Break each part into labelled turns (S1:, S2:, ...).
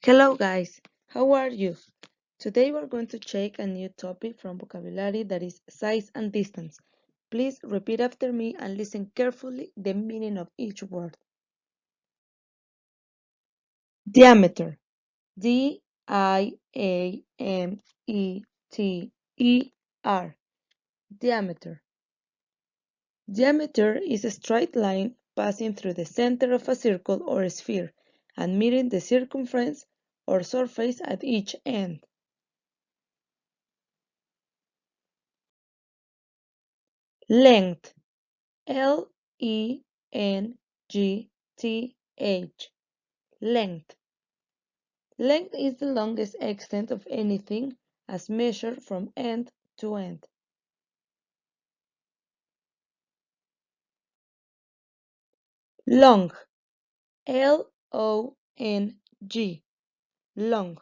S1: Hello guys, how are you? Today we're going to check a new topic from vocabulary that is size and distance. Please repeat after me and listen carefully the meaning of each word. Diameter. D-I-A-M-E-T-E-R. Diameter. Diameter is a straight line passing through the center of a circle or sphere and meeting the circumference or surface at each end. Length. L-E-N-G-T-H. Length. Length is the longest extent of anything as measured from end to end. Long. L-O-N-G. Long.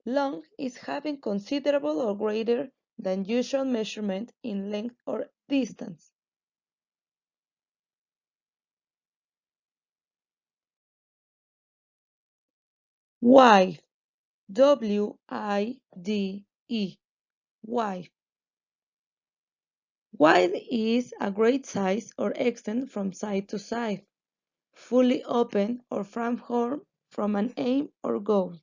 S1: Long is having considerable or greater than usual measurement in length or distance. Wide. W-I-D-E. Wide. Wide is a great size or extent from side to side, fully open or transformed from an aim or goal.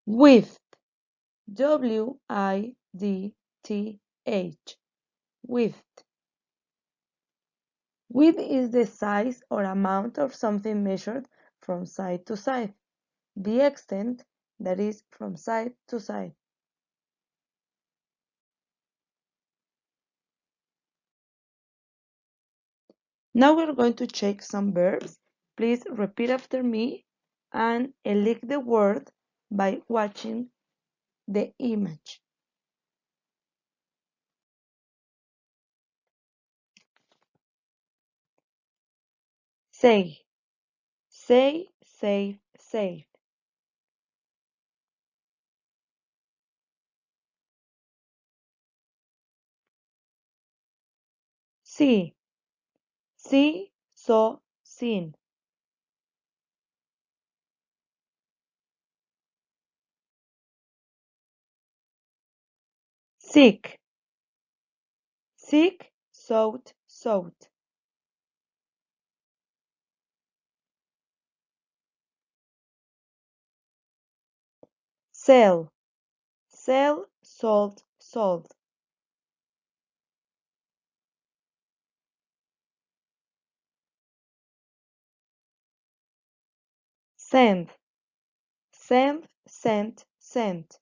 S1: Width. W-I-D-T-H. Width. Width is the size or amount of something measured from side to side, the extent that is from side to side. Now we're going to check some verbs. Please repeat after me and elect the word by watching the image. Say, say, save, save. See, see, saw, seen. Seek, seek, sought, sought. Sell, sell, sold, sold. Send, send, sent, sent.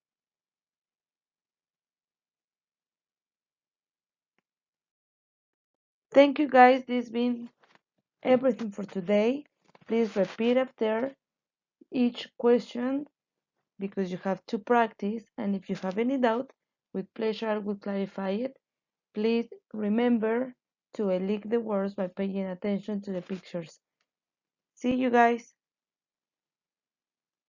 S1: Thank you guys, this has been everything for today. Please repeat after each question because you have to practice, and if you have any doubt, with pleasure I will clarify it. Please remember to elect the words by paying attention to the pictures. See you guys.